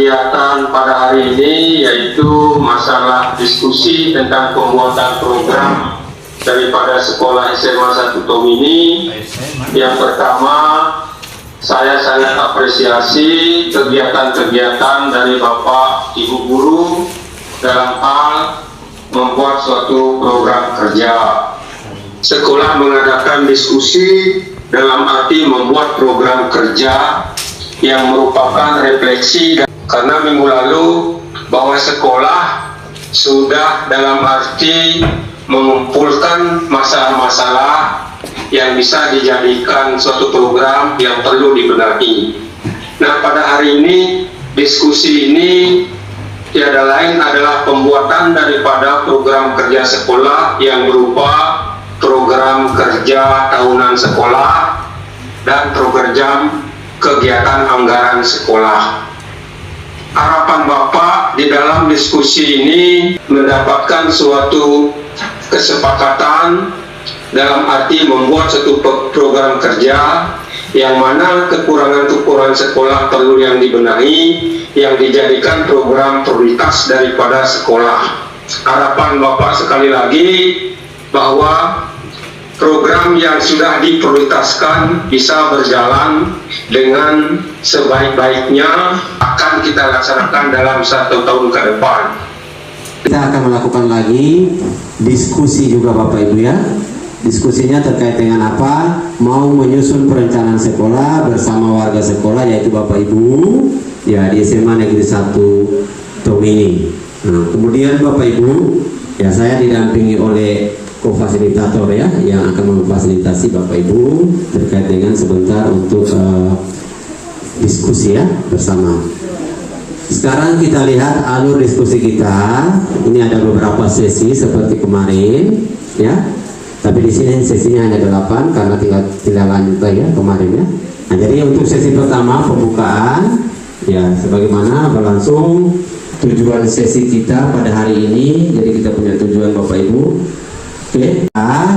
kegiatan pada hari ini yaitu masalah diskusi tentang pembuatan program daripada sekolah SMA 1 Tomini. Yang pertama, saya sangat apresiasi kegiatan-kegiatan dari Bapak Ibu Guru dalam hal membuat suatu program kerja. Sekolah mengadakan diskusi dalam arti membuat program kerja yang merupakan refleksi, karena minggu lalu bahwa sekolah sudah dalam arti mengumpulkan masalah-masalah yang bisa dijadikan suatu program yang perlu dibenahi. Nah, pada hari ini diskusi ini tiada lain adalah pembuatan daripada program kerja sekolah yang berupa program kerja tahunan sekolah dan program kegiatan anggaran sekolah. Harapan Bapak di dalam diskusi ini mendapatkan suatu kesepakatan dalam arti membuat suatu program kerja yang mana kekurangan-kekurangan sekolah perlu yang dibenahi, yang dijadikan program prioritas daripada sekolah. Harapan Bapak sekali lagi bahwa program yang sudah diprioritaskan bisa berjalan dengan sebaik-baiknya, akan kita laksanakan dalam 1 tahun ke depan. Kita akan melakukan lagi diskusi juga Bapak Ibu ya. Diskusinya terkait dengan apa? Mau menyusun perencanaan sekolah bersama warga sekolah, yaitu Bapak Ibu ya di SMA Negeri 1 Tomini. Nah, kemudian Bapak Ibu ya, saya didampingi oleh fasilitator ya, yang akan memfasilitasi Bapak Ibu terkait dengan sebentar untuk diskusi ya bersama. Sekarang kita lihat alur diskusi kita. Ini ada beberapa sesi seperti kemarin ya, tapi di sini sesinya hanya 8 karena tidak lanjut lagi ya kemarin ya. Nah, jadi untuk sesi pertama pembukaan ya, sebagaimana berlangsung tujuan sesi kita pada hari ini. Jadi kita punya tujuan Bapak Ibu,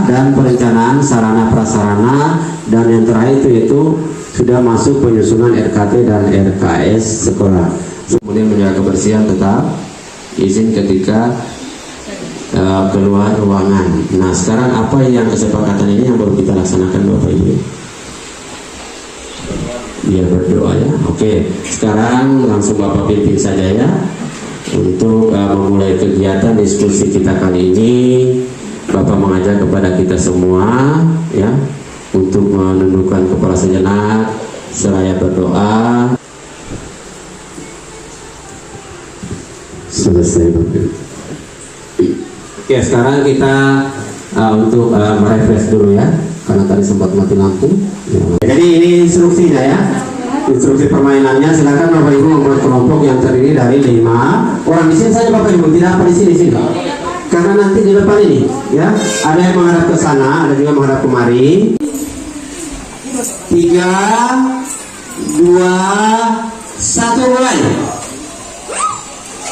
dan perencanaan sarana prasarana, dan yang terakhir itu sudah masuk penyusunan RKT dan RKS sekolah. Kemudian menjaga kebersihan tetap, izin ketika keluar ruangan. Nah, sekarang apa yang kesepakatan ini yang baru kita laksanakan Bapak Ibu? Ya, berdoa ya. Oke, sekarang langsung Bapak pimpin saja ya untuk memulai kegiatan diskusi kita kali ini. Bapak mengajak kepada kita semua ya untuk menundukkan kepala sejenak seraya berdoa. Selesai Bapak. Oke, sekarang kita untuk merefresh dulu ya, karena tadi sempat mati lampu ya. Jadi ini instruksinya ya, instruksi permainannya. Silakan Bapak Ibu membuat kelompok yang terdiri dari 5 orang. Di sini saja Bapak Ibu, tidak apa di sini. Karena nanti di depan ini ya, ada yang menghadap ke sana, ada juga menghadap kemari. 3, 2, 1 mulai.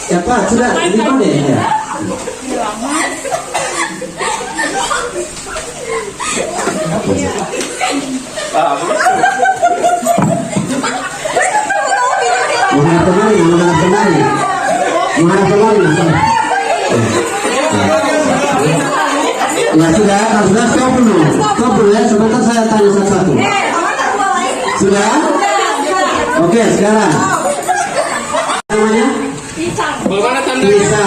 Ya Pak, sudah di depan deh ya. Menghadap kemari. Ya sudah, stop dulu ya, sebentar saya tanya satu-satu. Sudah? Oke, sekarang namanya? Bagaimana tandanya?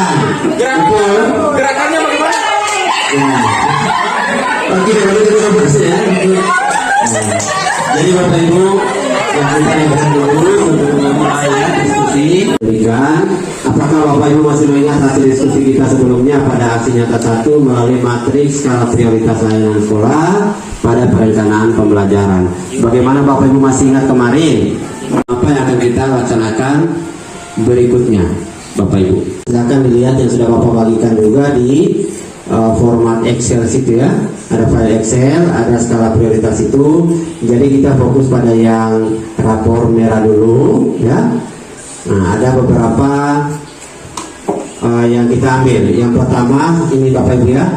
Gerakannya bagaimana? Ya. Oke, kita bersih ya. Jadi Bapak Ibu, yang kita yang dulu untuk memulai diskusi. Apakah Bapak Ibu masih mengingat hasil diskusi kita sebelumnya pada aksi nyata 1 melalui matriks skala prioritas layanan sekolah pada perencanaan pembelajaran? Bagaimana Bapak Ibu masih ingat kemarin? Apa yang akan kita laksanakan berikutnya Bapak Ibu? Silakan dilihat yang sudah Bapak bagikan juga di format Excel situ ya. Ada file Excel, ada skala prioritas itu. Jadi kita fokus pada yang rapor merah dulu ya. Nah, ada beberapa yang kita ambil. Yang pertama ini Bapak Ibu ya,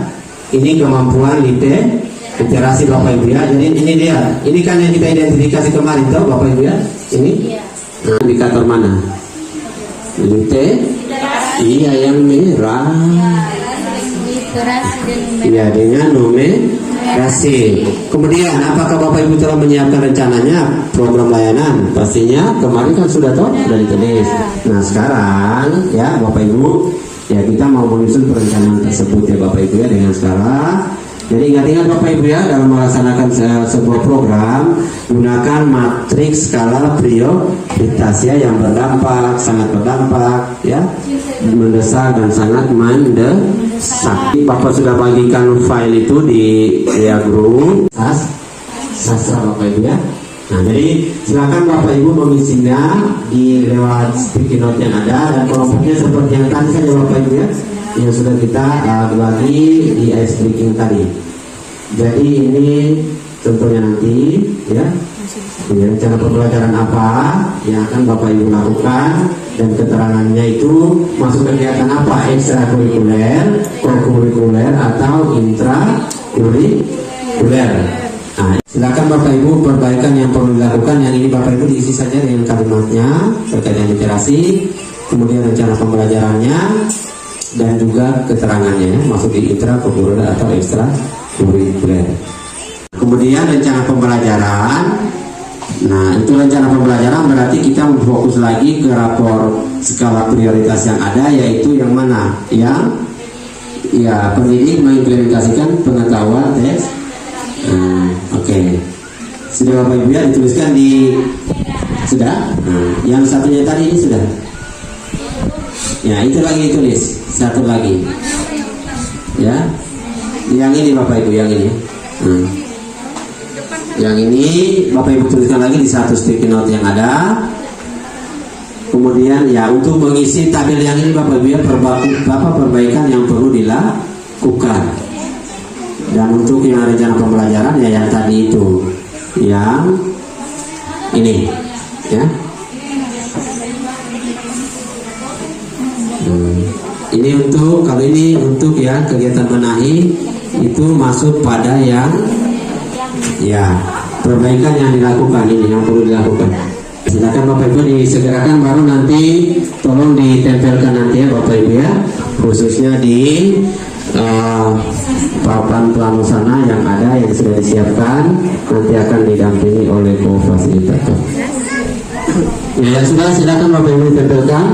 ini kemampuan literasi Bapak Ibu ya. Jadi ini dia, ini kan yang kita identifikasi kemarin tuh Bapak Ibu ya. Ini nah, indikator mana? Iya, yang merah. Iya, dengan numerasi. Kemudian apakah Bapak Ibu telah menyiapkan rencananya program layanan? Pastinya kemarin kan sudah ditulis. Nah sekarang ya Bapak Ibu, ya kita mau menyusun perencanaan tersebut ya Bapak Ibu ya dengan skala. Jadi ingat-ingat Bapak Ibu ya, dalam melaksanakan sebuah program gunakan matriks skala prioritas ya, yang berdampak, sangat berdampak ya, mendesak dan sangat mendesak. Bapak sudah bagikan file itu di grup sastra Bapak Ibu ya. Nah jadi silakan Bapak Ibu mengisinya di lewat sticky note yang ada, dan kelompoknya seperti yang tadi saja Bapak Ibu ya, yang sudah kita bagi di ice breaking tadi. Jadi ini tentunya nanti ya, rencana pembelajaran apa yang akan Bapak Ibu lakukan, dan keterangannya itu masuk kegiatan apa, ekstrakurikuler, kurikuler atau intrakurikuler. Nah, silakan Bapak Ibu perbaikan yang perlu dilakukan. Yang ini Bapak Ibu diisi saja dengan kalimatnya terkait dengan literasi, kemudian rencana pembelajarannya, dan juga keterangannya masuk di intrakurikuler atau ekstrakurikuler. Kemudian rencana pembelajaran. Nah itu rencana pembelajaran berarti kita fokus lagi ke rapor skala prioritas yang ada, yaitu yang mana? Yang ya pendidik mengimplementasikan pengetahuan teks. Oke. Sudah Bapak Ibu ya dituliskan di sudah. Yang satunya tadi ini sudah. Ya itu lagi ditulis, satu lagi. Ya. Yang ini Bapak Ibu, yang ini. Yang ini Bapak Ibu tuliskan lagi di satu sticky note yang ada. Kemudian ya untuk mengisi tabel yang ini Bapak Ibu ya, perbaikan yang perlu dilakukan. Dan untuk yang rencana pembelajaran ya yang tadi itu, yang ini ya. Ini untuk, kalau ini untuk ya kegiatan benahi itu masuk pada yang ya perbaikan yang dilakukan, ini yang perlu dilakukan. Silakan Bapak Ibu disegerakan, baru nanti tolong ditempelkan nanti ya Bapak Ibu ya, khususnya di papan pelaksana yang ada yang sudah disiapkan, nanti akan didampingi oleh co-fasilitator. Ya sudah, silakan Bapak Ibu ditempelkan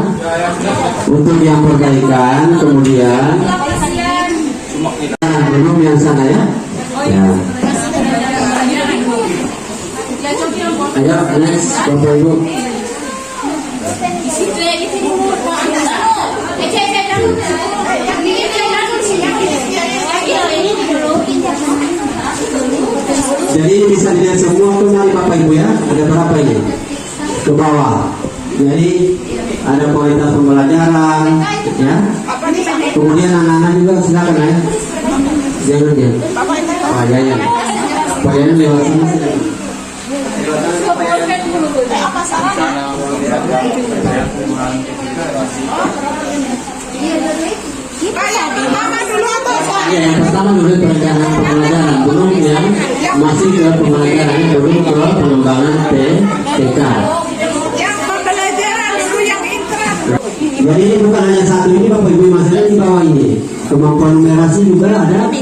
untuk yang perbaikan. Kemudian belum yang sana ya. Ya. Ayo next Bapak Ibu. Jadi bisa dilihat semua kembali Bapak Ibu ya. Ada berapa ini? Ke bawah. Jadi ada kualitas pembelajaran ya. Kemudian anak-anak juga silakan ya. Jangan ya. Pak Yayan. Pak Yayan lewat sini. Ya, yang pertama dulu perencanaan pembelajaran, belum yang masih ke pembelajaran, belum ke pengembangan TK. Jadi ini bukan hanya satu ini Bapak Ibu, masalahnya di bawah ini kemampuan numerasi juga ada.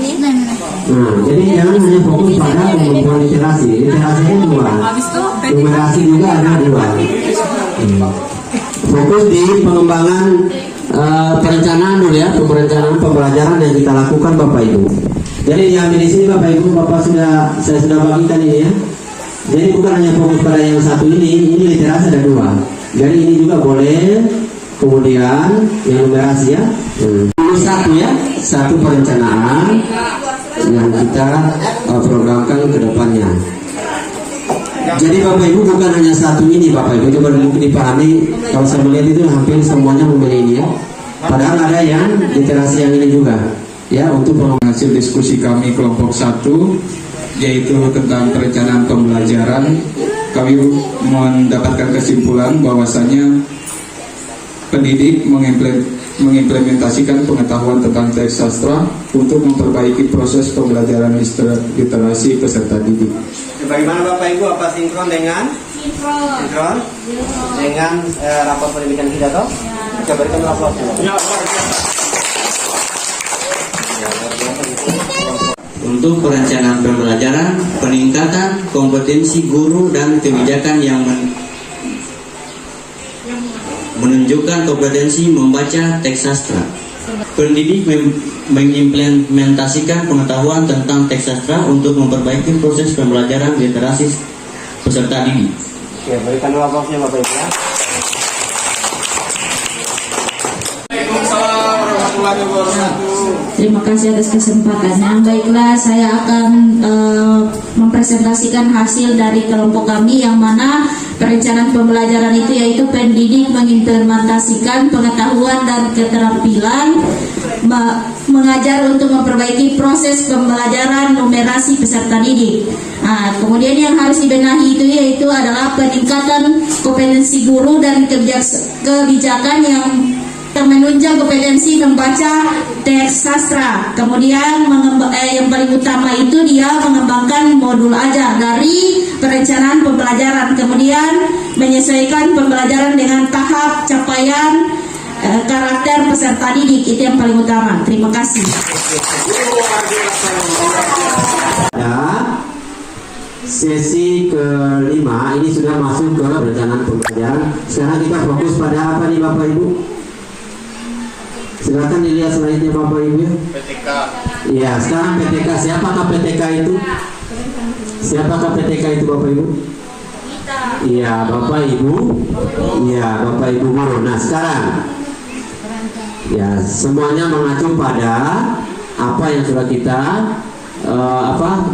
Nah, jadi jangan hanya fokus pada kemampuan literasi. Literasinya dua, numerasi juga ada dua. Fokus di pengembangan perencanaan dulu ya, perencanaan pembelajaran yang kita lakukan Bapak Ibu. Jadi diambil di sini Bapak Ibu, saya sudah bagikan ini ya. Jadi bukan hanya fokus pada yang satu ini literasi ada dua. Jadi ini juga boleh. Kemudian yang numerasi ya, satu ya, satu perencanaan yang kita programkan ke depannya. Jadi Bapak Ibu bukan hanya satu ini Bapak Ibu, coba mungkin dipahami. Kalau saya melihat itu hampir semuanya memilih ini ya. Padahal ada yang literasi yang ini juga ya, untuk hasil diskusi kami kelompok 1 yaitu tentang perencanaan pembelajaran. Kami mendapatkan kesimpulan bahwasanya pendidik mengimplementasikan pengetahuan tentang teks sastra untuk memperbaiki proses pembelajaran literasi peserta didik. Bagaimana Bapak Ibu, apa sinkron dengan? Sinkron dengan rapor pendidikan kita toh? Kita berikan aplaus. Untuk perencanaan pembelajaran, peningkatan kompetensi guru dan kebijakan yang menunjukkan kompetensi membaca teks sastra. Pendidik mengimplementasikan pengetahuan tentang teks sastra untuk memperbaiki proses pembelajaran literasi peserta didik. Oke, berikan dulu aplausnya Bapak Ibu ya. Waalaikumsalam warahmatullahi wabarakatuh. Terima kasih atas kesempatannya. Baiklah, saya akan mempresentasikan hasil dari kelompok kami yang mana perencanaan pembelajaran itu yaitu pendidik mengimplementasikan pengetahuan dan keterampilan mengajar untuk memperbaiki proses pembelajaran numerasi peserta didik. Nah, kemudian yang harus dibenahi itu yaitu adalah peningkatan kompetensi guru dan kebijakan yang menunjang kompetensi membaca teks sastra. Kemudian yang paling utama itu dia mengembangkan modul ajar dari perencanaan pembelajaran. Kemudian menyesuaikan pembelajaran dengan tahap capaian karakter peserta didik. Itu yang paling utama. Terima kasih. Sesi kelima ini sudah masuk ke perencanaan pembelajaran. Sekarang kita fokus pada apa nih Bapak Ibu? Silakan dilihat slide-nya Bapak Ibu. PTK. Iya, sekarang PTK. Siapakah PTK itu? Siapakah PTK itu Bapak Ibu? Iya, Bapak Ibu. Iya, Bapak Ibu guru. Nah, sekarang ya semuanya mengacu pada apa yang sudah kita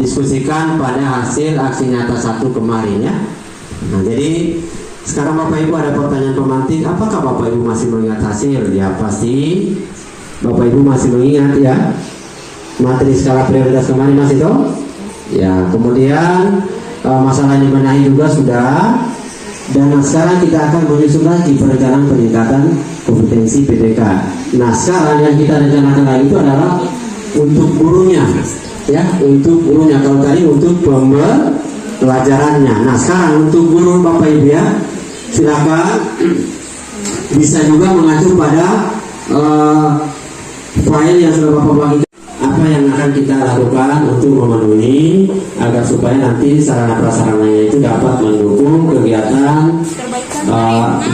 diskusikan pada hasil aksi nyata 1 kemarin ya. Nah, jadi sekarang Bapak Ibu ada pertanyaan pemantik, apakah Bapak Ibu masih mengingat hasil? Ya pasti Bapak Ibu masih mengingat ya. Materi skala prioritas kemarin masih toh? Ya, kemudian masalah yang dibenahi juga sudah. Dan sekarang kita akan menyusun lagi perencanaan peningkatan kompetensi PTK. Nah, sekarang yang kita rencanakan lagi itu adalah untuk gurunya ya, untuk gurunya. Kalau tadi untuk pembelajarannya. Nah, sekarang untuk guru Bapak Ibu ya, silakan bisa juga mengacu pada file yang sudah Bapak bagikan. Apa yang akan kita lakukan untuk memenuhi agar supaya nanti sarana prasarananya itu dapat mendukung kegiatan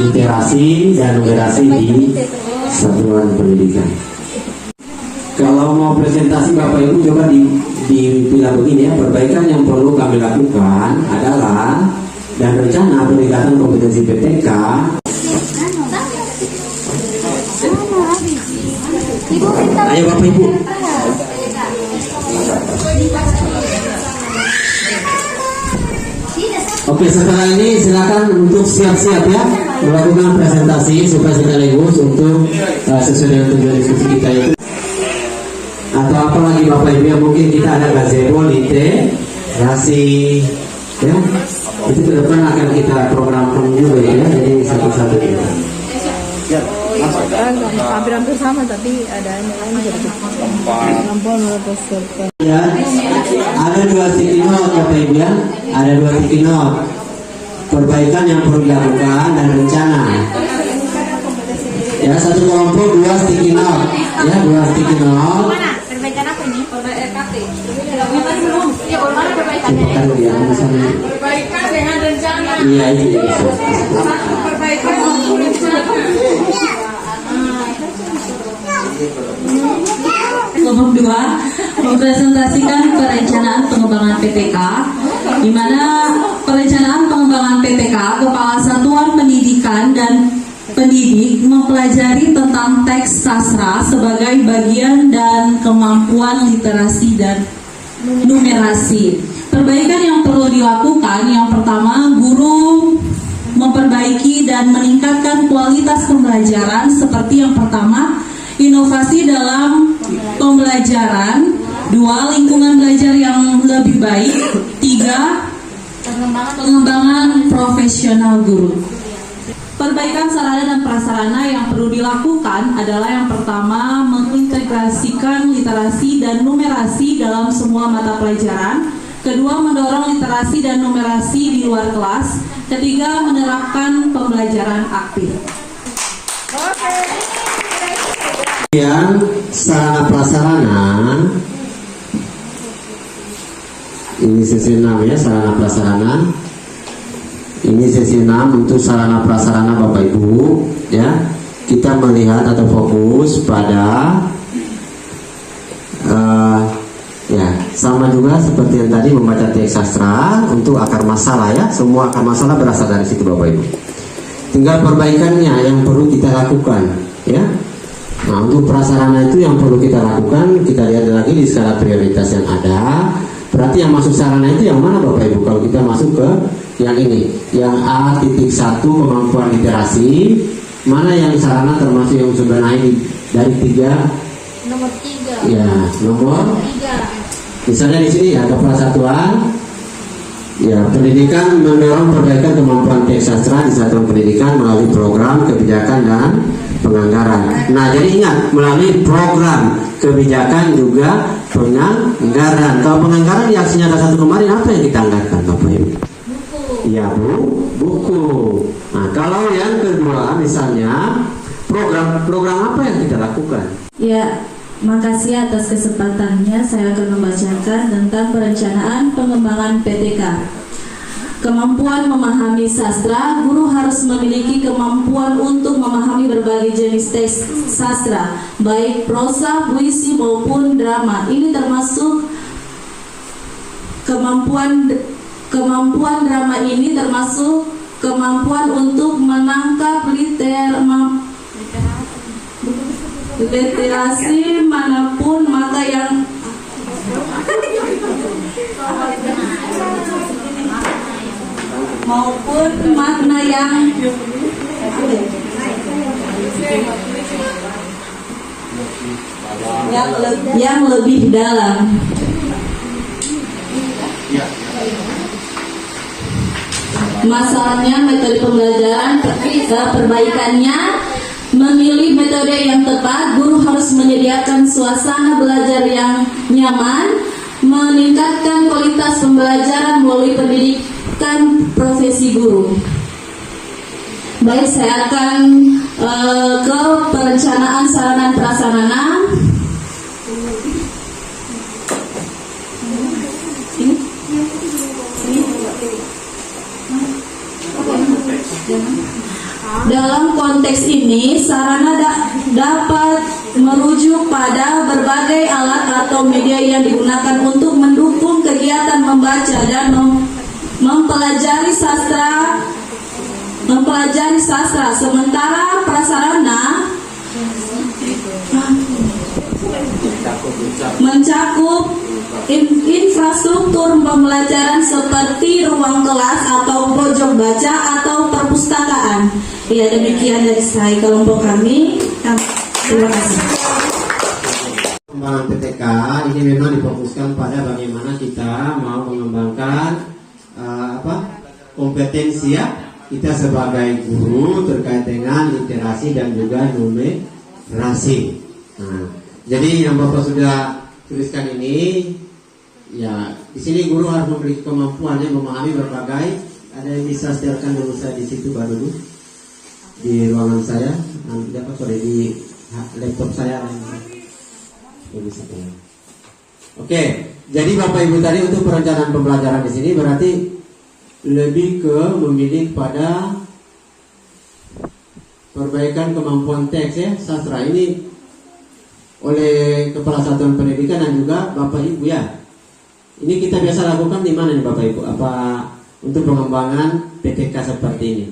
literasi dan numerasi di satuan pendidikan. Kalau mau presentasi Bapak Ibu coba dibilang begini ya, perbaikan yang perlu kami lakukan adalah dan rencana peningkatan kompetensi PTK. Ayo Bapak Ibu. Oke, setelah ini silakan untuk siap-siap ya melakukan presentasi supaya sekaligus untuk sesuai dengan tujuan diskusi kita itu. Atau apa lagi Bapak Ibu yang mungkin kita ada gazebo, literasi ya, itu ke depan akan kita programkan juga ya, jadi satu-satu ya. Hampir sama tapi ada yang lain sedikit. Ya, ada 2 sticky note Bapak Ibu ya, ada 2 sticky note perbaikan yang perlu dilakukan dan rencana. Ya, satu kelompok 2 sticky note ya, 2 sticky note. Perbaikan apa ini? RKT. Ya, bagaimana perbaikannya? Perbaikan dengan rencana. Iya, itu ya. Perbaikan dengan rencana. Kelompok 2 mempresentasikan perencanaan pengembangan PTK, di mana perencanaan pengembangan PTK Kepala Satuan Pendidikan dan pendidik mempelajari tentang teks sastra sebagai bagian dan kemampuan literasi dan numerasi. Perbaikan yang perlu dilakukan, yang pertama, guru memperbaiki dan meningkatkan kualitas pembelajaran seperti yang pertama, inovasi dalam pembelajaran, 2, lingkungan belajar yang lebih baik, 3, pengembangan profesional guru. Perbaikan sarana dan prasarana yang perlu dilakukan adalah yang pertama, mengintegrasikan literasi dan numerasi dalam semua mata pelajaran. Kedua, mendorong literasi dan numerasi di luar kelas. Ketiga, menerapkan pembelajaran aktif. Kemudian sarana prasarana, ini sesi 6 ya, sarana prasarana. Ini sesi 6 untuk sarana prasarana Bapak Ibu ya. Kita melihat atau fokus pada ya sama juga seperti yang tadi membaca teks sastra untuk akar masalah ya. Semua akar masalah berasal dari situ Bapak Ibu. Tinggal perbaikannya yang perlu kita lakukan ya. Nah, untuk prasarana itu yang perlu kita lakukan, kita lihat lagi di skala prioritas yang ada. Berarti yang masuk sarana itu yang mana Bapak Ibu? Kalau kita masuk ke yang ini, yang A.1 kemampuan literasi, mana yang sarana termasuk yang sudah naik dari 3? Nomor 3. Ya, nomor 3. misalnya di sini ada persatuan. Ya, pendidikan mendorong perbaikan kemampuan teks sastra di satuan pendidikan melalui program, kebijakan, dan penganggaran. Nah, jadi ingat, melalui program, kebijakan, juga penganggaran. Kalau penganggaran di aksi nyata 1 kemarin, apa yang kita anggarkan Bapak Ibu? Iya buku. Nah, kalau yang kedua misalnya program apa yang kita lakukan? Ya, makasih atas kesempatannya. Saya akan membacakan tentang perencanaan pengembangan PTK. Kemampuan memahami sastra. Guru harus memiliki kemampuan untuk memahami berbagai jenis teks sastra, baik prosa, puisi maupun drama. Ini termasuk kemampuan drama ini termasuk kemampuan untuk menangkap literasi manapun, maka yang maupun makna yang lebih dalam. Masalahnya metode pembelajaran, perbaikannya memilih metode yang tepat. Guru harus menyediakan suasana belajar yang nyaman, meningkatkan kualitas pembelajaran melalui pendidikan profesi guru. Baik, saya akan ke perencanaan sarana dan prasarana. Dalam konteks ini, sarana dapat merujuk pada berbagai alat atau media yang digunakan untuk mendukung kegiatan membaca dan mempelajari sastra. Sementara prasarana mencakup infrastruktur pembelajaran seperti ruang kelas atau pojok baca atau perpustakaan. Ya, demikian dari saya kelompok kami. Terima kasih. Pengembangan PTK ini memang difokuskan pada bagaimana kita mau mengembangkan kompetensi ya kita sebagai guru terkait dengan literasi dan juga numerasi. Nah, jadi yang Bapak sudah tuliskan ini, ya di sini guru harus memiliki kemampuannya memahami berbagai. Ada yang bisa setelkan dulu saya di situ baru dulu di ruangan saya, nanti dapat sore di laptop saya. Oke, jadi Bapak Ibu tadi untuk perencanaan pembelajaran di sini berarti lebih ke memilih pada perbaikan kemampuan teks ya sastra ini oleh Kepala Satuan Pendidikan dan juga Bapak Ibu ya. Ini kita biasa lakukan di mana nih Bapak Ibu? Apa untuk pengembangan PTK seperti ini?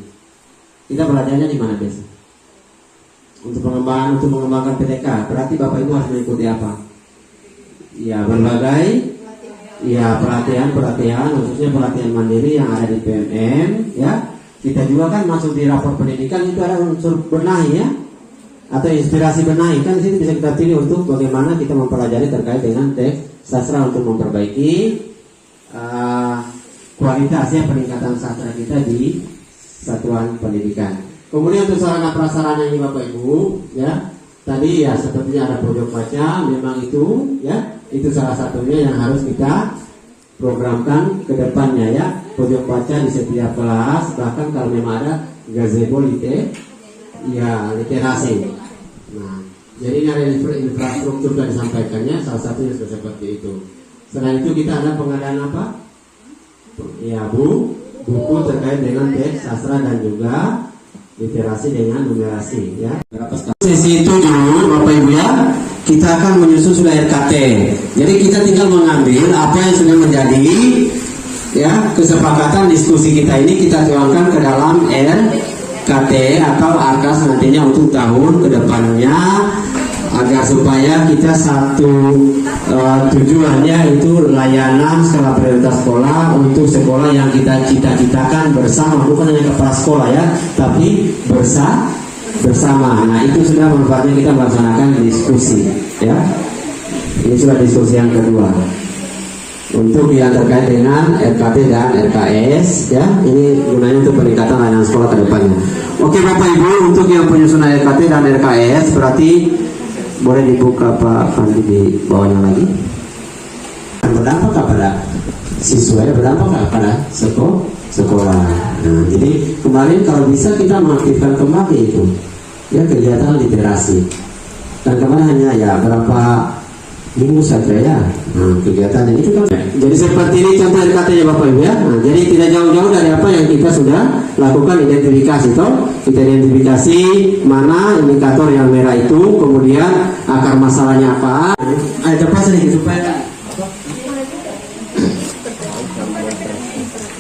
Kita belajarnya di mana biasa? Untuk mengembangkan PTK, berarti Bapak Ibu harus mengikuti apa? Ya, berbagai ya pelatihan khususnya pelatihan mandiri yang ada di PMM ya. Kita juga kan masuk di rapor pendidikan itu ada unsur benahi ya atau inspirasi benahi kan, di sini bisa kita pilih untuk bagaimana kita mempelajari terkait dengan teks sastra untuk memperbaiki kualitasnya peningkatan sastra kita di satuan pendidikan. Kemudian untuk sarana prasarana ini Bapak Ibu ya, tadi ya sepertinya ada pojok baca, memang itu ya, itu salah satunya yang harus kita programkan ke depannya ya, pojok baca di setiap kelas. Bahkan kalau memang ada gazebo ya literasi. Nah, jadi ini ada infrastruktur yang disampaikannya, salah satunya seperti itu. Selain itu kita ada pengadaan apa? Ya buku terkait dengan teks sastra dan juga literasi dengan numerasi ya. Sesi itu dulu Bapak Ibu ya, kita akan menyusun sudah RKT. Jadi kita tinggal mengambil apa yang sudah menjadi ya kesepakatan diskusi kita ini, kita tuangkan ke dalam RKT atau ARKAS nantinya untuk tahun kedepannya, agar supaya kita satu tujuannya itu layanan skala prioritas sekolah untuk sekolah yang kita cita-citakan bersama, bukan hanya kepala sekolah ya, tapi bersama. Nah itu sudah manfaatnya kita melaksanakan diskusi ya. Ini sudah diskusi yang kedua untuk yang terkait dengan RKT dan RKS ya. Ini gunanya untuk peningkatan layanan sekolah ke depannya. Oke Bapak Ibu, untuk yang penyusunan RKT dan RKS berarti boleh dibuka Pak Fandi di bawahnya lagi. Berdampak kepada siswa, berdampak kepada sekolah. Nah, jadi kemarin kalau bisa kita mengaktifkan kembali itu ya kegiatan literasi. Dan kemarin hanya ya berapa minggu saja ya. Nah, kegiatan itu kan. Jadi seperti ini contoh RKT-nya Bapak Ibu ya. Nah, jadi tidak jauh-jauh dari apa yang kita sudah lakukan identifikasi toh. Kita identifikasi mana indikator yang merah itu, kemudian akar masalahnya apa. Ayo cepat sedikit supaya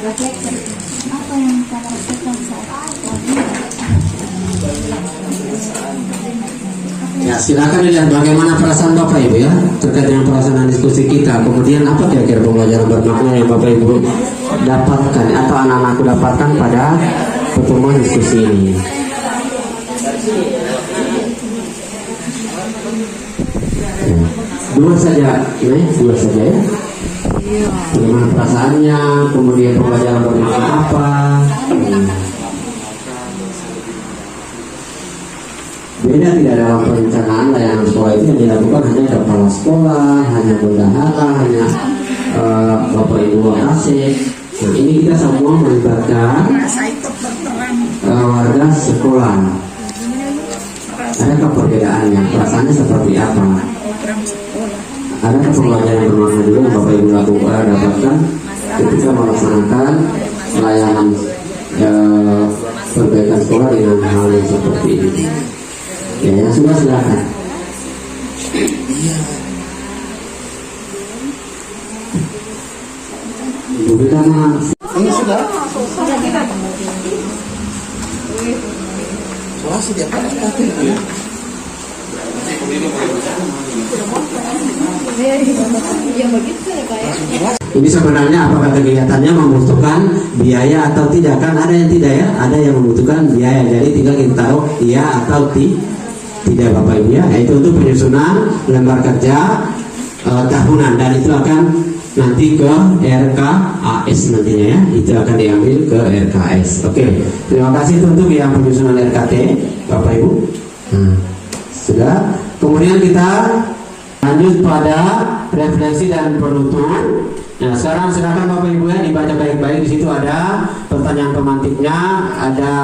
Apa yang kita lakukan saat ya, silakan dilihat bagaimana perasaan Bapak Ibu ya terkait dengan pelaksanaan diskusi kita. Kemudian apa kira-kira pembelajaran bermakna yang Bapak Ibu dapatkan atau anak-anakku dapatkan pada pertemuan diskusi ini. Dua saja ya. Bagaimana perasaannya, kemudian pembelajaran bermakna apa. Beda tidak dalam perencanaan layanan sekolah itu yang dilakukan hanya kepala sekolah, hanya bendahara, hanya Bapak Ibu Asik. Nah ini kita semua melibatkan warga sekolah. Adakah perbedaannya? Perasaannya seperti apa? Adakah pembelajaran bermakna juga yang Bapak Ibu lakukan dapatkan ketika melaksanakan layanan perbaikan sekolah dengan hal yang seperti ini? Ya, yang sudah silakan. Ibu kita Ini sudah. Soalnya setiap RKT ya. Ini sebenarnya apakah kegiatannya membutuhkan biaya atau tidak? Kan ada yang tidak ya, ada yang membutuhkan biaya. Jadi tinggal kita tahu iya atau tidak Bapak Ibu ya. Itu untuk penyusunan lembar kerja tahunan dan itu akan nanti ke RKAS nantinya ya. Itu akan diambil ke RKS. Oke. Terima kasih untuk yang penyusunan RKT Bapak Ibu. Sudah. Kemudian kita lanjut pada refleksi dan penutup. Nah, sekarang silakan Bapak Ibu ya dibaca baik-baik. Di situ ada pertanyaan pemantiknya, ada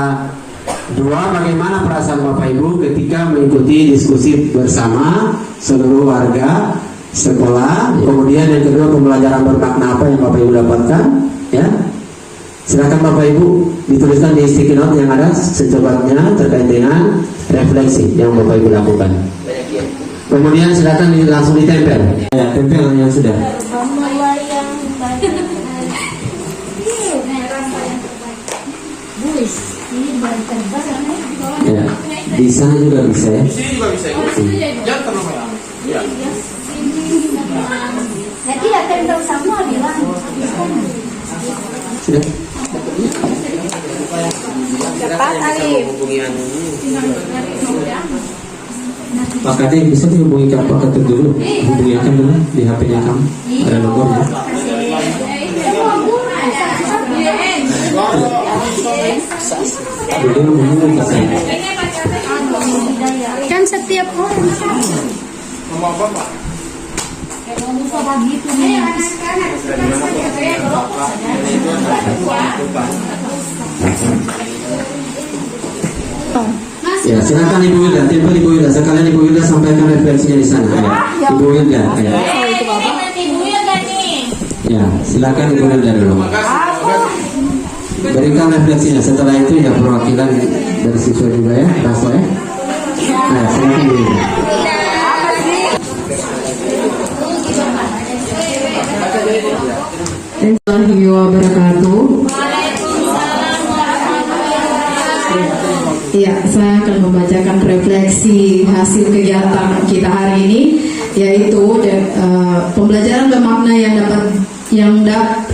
dua, bagaimana perasaan Bapak Ibu ketika mengikuti diskusi bersama seluruh warga sekolah. Kemudian yang kedua, pembelajaran bermakna apa yang Bapak Ibu dapatkan ya. Silakan Bapak Ibu dituliskan di sticky note yang ada secepatnya terkait dengan refleksi yang Bapak Ibu lakukan. Kemudian silakan langsung ditempel. Ya, tempel yang sudah. Ya, di sana juga bisa ya. Di sini juga bisa. Jangan terlalu banyak. Ya. tidak tempel semua bilang. Sudah. Cepat Alif. Pak Kade bisa dihubungi ke Pak Ketut dulu, hubungi akan dulu di HP-nya kamu, ada nomornya. Beliau menghubungi ke saya. Kan setiap orang Mau apa Pak? Ya, silakan Ibu Wilda, tiba Ibu Wilda, sekalian Ibu Wilda sampaikan refleksinya di sana. Ya. Ibu Wilda, ya. Ya, silakan Ibu Wilda dulu. Berikan refleksinya. Setelah itu ya perwakilan dari siswa juga ya, Raso ya. Nah, silakan Ibu Wilda. Assalamualaikum wabarakatuh. Ya, saya akan membacakan refleksi hasil kegiatan kita hari ini, yaitu pembelajaran bermakna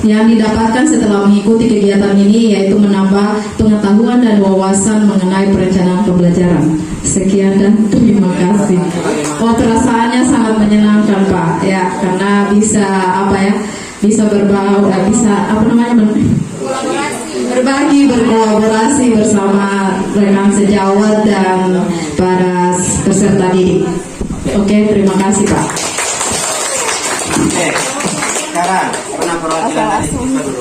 yang didapatkan setelah mengikuti kegiatan ini, yaitu menambah pengetahuan dan wawasan mengenai perencanaan pembelajaran. Sekian dan terima kasih. Oh, perasaannya sangat menyenangkan Pak, ya, karena bisa berbagi, berkolaborasi bersama rekan sejawat dan para peserta didik. Oke, terima kasih Pak. Oke, sekarang perwakilan dari siswa dulu.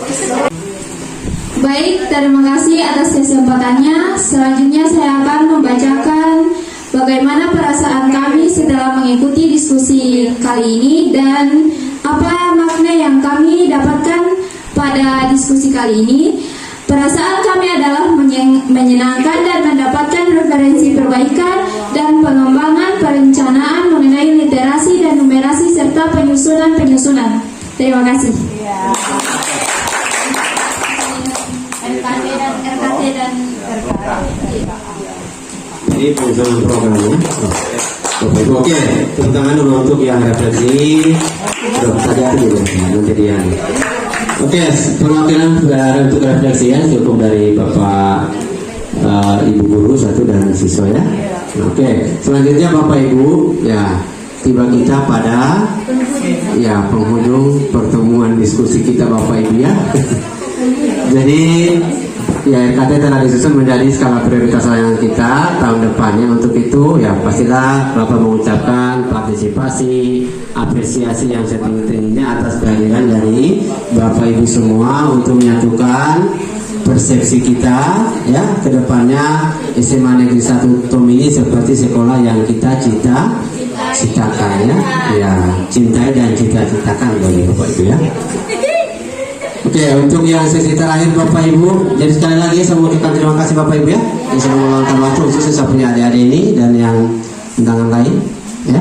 Baik, terima kasih atas kesempatannya. Selanjutnya saya akan membacakan bagaimana perasaan kami setelah mengikuti diskusi kali ini dan apa makna yang kami dapatkan pada diskusi kali ini. Perasaan kami adalah menyenangkan dan mendapatkan referensi perbaikan dan pengembangan perencanaan mengenai literasi dan numerasi serta penyusunan. Terima kasih. RKT dan Ini penyusunan programnya. Oke, tepuk tangan dulu untuk yang refleksi. Saja dulu, nanti dia. Oke, perwakilan untuk refleksi ya cukup dari Bapak Ibu Guru satu dan siswa ya. Oke, selanjutnya Bapak Ibu ya, tiba kita pada ya penghujung pertemuan diskusi kita Bapak Ibu ya. Jadi ya RKT telah disusun menjadi skala prioritas layanan kita tahun depannya. Untuk itu ya pastilah Bapak mengucapkan partisipasi, apresiasi yang setinggi-tingginya atas kehadiran dari Bapak Ibu semua untuk menyatukan persepsi kita ya ke depannya SMA Negeri 1 Tomini seperti sekolah yang kita cita-citakan ya, cintai dan cita-citakan bagi Bapak Ibu ya. Oke, untuk yang sesi terakhir Bapak Ibu, jadi sekali lagi saya mengucapkan terima kasih Bapak Ibu ya yang sudah meluangkan waktu khususnya saya punya adik-adik ini dan yang undangan lain ya.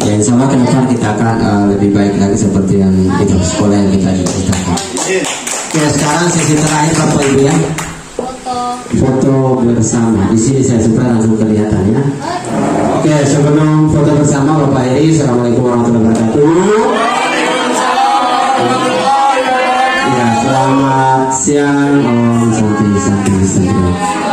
Ya insya Allah ke depan kita akan lebih baik lagi seperti yang itu sekolah yang kita cita-citakan. Oke, sekarang sesi terakhir Bapak Ibu ya. Foto bersama. Di sini saya suka langsung kelihatan ya. Oke, sebelum foto bersama Bapak Eri, Assalamualaikum warahmatullahi wabarakatuh. Ya, selamat siang, Om Santi.